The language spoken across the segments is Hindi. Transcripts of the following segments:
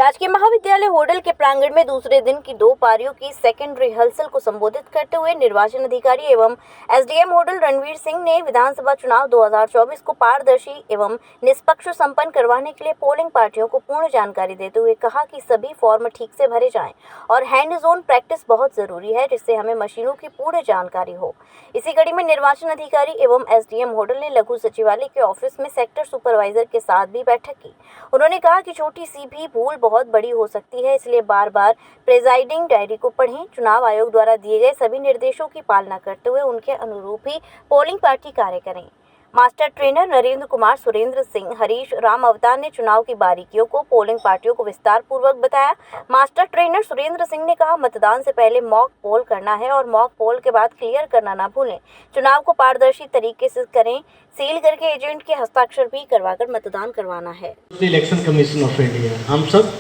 राजकीय महाविद्यालय होडल के प्रांगण में दूसरे दिन की 2 पारियों की सेकंड रिहर्सल को संबोधित करते हुए निर्वाचन अधिकारी एवं एसडीएम होडल रणवीर सिंह ने विधानसभा चुनाव 2024 को पारदर्शी एवं निष्पक्ष संपन्न करवाने के लिए पोलिंग पार्टियों को पूर्ण जानकारी देते हुए कहा कि सभी फॉर्म ठीक से भरे जाएं और हैंड जोन प्रैक्टिस बहुत जरूरी है, जिससे हमें मशीनों की पूर्ण जानकारी हो। इसी कड़ी में निर्वाचन अधिकारी एवं एसडीएम होडल ने लघु सचिवालय के ऑफिस में सेक्टर सुपरवाइजर के साथ भी बैठक की। उन्होंने कहा कि छोटी सी भी भूल बहुत बड़ी हो सकती है, इसलिए बार बार प्रेजाइडिंग डायरी को पढ़ें। चुनाव आयोग द्वारा दिए गए सभी निर्देशों की पालना करते हुए उनके अनुरूप ही पोलिंग पार्टी कार्य करें। मास्टर ट्रेनर नरेंद्र कुमार, सुरेंद्र सिंह, हरीश राम अवतार ने चुनाव की बारीकियों को पोलिंग पार्टियों को विस्तार पूर्वक बताया। मास्टर ट्रेनर सुरेंद्र सिंह ने कहा, मतदान से पहले मॉक पोल करना है और मॉक पोल के बाद क्लियर करना ना भूलें। चुनाव को पारदर्शी तरीके से करें, सील करके एजेंट के हस्ताक्षर भी करवाकर मतदान करवाना है। इलेक्शन कमीशन ऑफ इंडिया, हम सब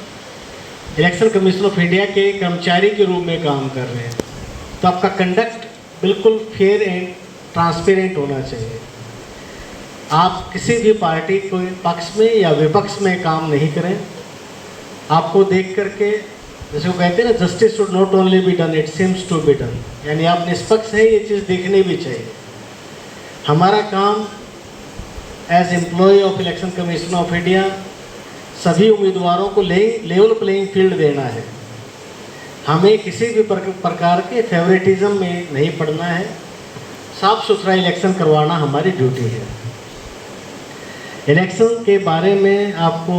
इलेक्शन कमीशन ऑफ इंडिया के कर्मचारी के रूप में काम कर रहे हैं, तो आपका कंडक्ट बिल्कुल फेयर एंड ट्रांसपेरेंट होना चाहिए। आप किसी भी पार्टी को पक्ष में या विपक्ष में काम नहीं करें। आपको देख करके, जैसे वो कहते हैं ना, justice should not only be done, it seems to be done, यानी आप निष्पक्ष है, ये चीज़ देखनी भी चाहिए। हमारा काम as employee of election commission of India सभी उम्मीदवारों को लेवल प्लेइंग फील्ड देना है। हमें किसी भी प्रकार के फेवरेटिज्म में नहीं पड़ना है। साफ सुथरा इलेक्शन करवाना हमारी ड्यूटी है। इलेक्शन के बारे में आपको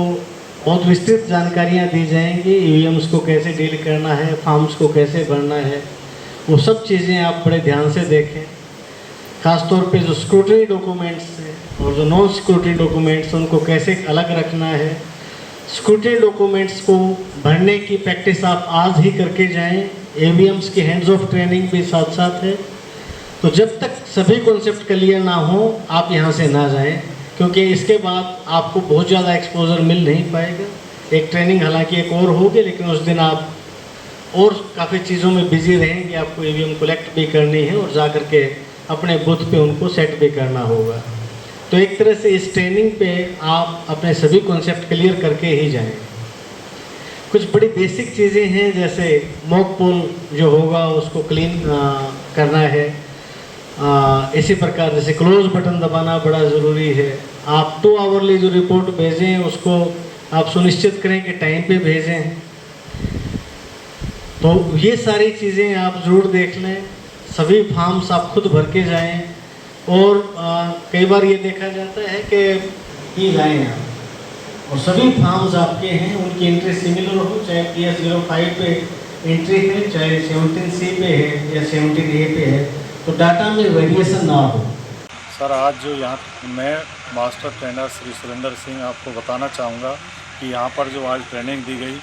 बहुत विस्तृत जानकारियाँ दी जाएंगी। ईवीएम्स को कैसे डील करना है, फॉर्म्स को कैसे भरना है, वो सब चीज़ें आप बड़े ध्यान से देखें। खासतौर पे जो स्क्रूटनी डॉक्यूमेंट्स हैं और जो नॉन स्क्रूटनी डॉक्यूमेंट्स, उनको कैसे अलग रखना है। स्क्रूटनी डॉक्यूमेंट्स को भरने की प्रैक्टिस आप आज ही करके जाएं। ईवीएम्स की हैंड्स ऑफ ट्रेनिंग भी साथ साथ है। तो जब तक सभी कॉन्सेप्ट क्लियर ना हो, आप यहाँ से ना जाएं, क्योंकि इसके बाद आपको बहुत ज़्यादा एक्सपोजर मिल नहीं पाएगा। एक ट्रेनिंग हालांकि एक और होगी, लेकिन उस दिन आप और काफ़ी चीज़ों में बिजी रहेंगे। आपको ईवीएम कलेक्ट भी करनी है और जा कर के अपने बूथ पे उनको सेट भी करना होगा। तो एक तरह से इस ट्रेनिंग पे आप अपने सभी कॉन्सेप्ट क्लियर करके ही जाएं। कुछ बड़ी बेसिक चीज़ें हैं, जैसे मॉक पोल जो होगा उसको क्लीन करना है। इसी प्रकार जैसे क्लोज बटन दबाना बड़ा ज़रूरी है। आप 2 आवरली जो रिपोर्ट भेजें उसको आप सुनिश्चित करें कि टाइम पे भेजें। तो ये सारी चीज़ें आप ज़रूर देख लें। सभी फॉर्म्स आप खुद भर के जाएं। और कई बार ये देखा जाता है कि ये जाएँ आप और सभी फॉर्म्स आपके हैं, उनकी एंट्री सिमिलर हो, चाहे PS05 पे एंट्री है, चाहे 17C पे है या 17A पे है, तो डाटा में वेरिएशन ना हो। सर, आज जो यहाँ मैं मास्टर ट्रेनर श्री सुरेंद्र सिंह आपको बताना चाहूँगा कि यहाँ पर जो आज ट्रेनिंग दी गई,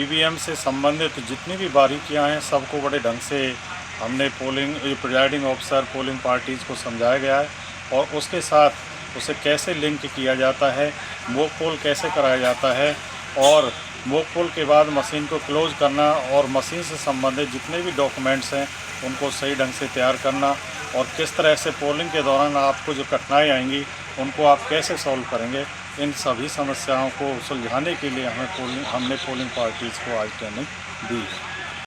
ईवीएम से संबंधित जितनी भी बारीकियाँ हैं सबको बड़े ढंग से हमने प्रिजाइडिंग ऑफिसर पोलिंग पार्टीज़ को समझाया गया है और उसके साथ उसे कैसे लिंक किया जाता है, मॉक पोल कैसे कराया जाता है और मॉक पोल के बाद मशीन को क्लोज करना और मशीन से संबंधित जितने भी डॉक्यूमेंट्स हैं उनको सही ढंग से तैयार करना और किस तरह से पोलिंग के दौरान आपको जो कठिनाई आएंगी उनको आप कैसे सॉल्व करेंगे, इन सभी समस्याओं को सुलझाने के लिए हमने पोलिंग पार्टीज़ को आज ट्रेनिंग दी।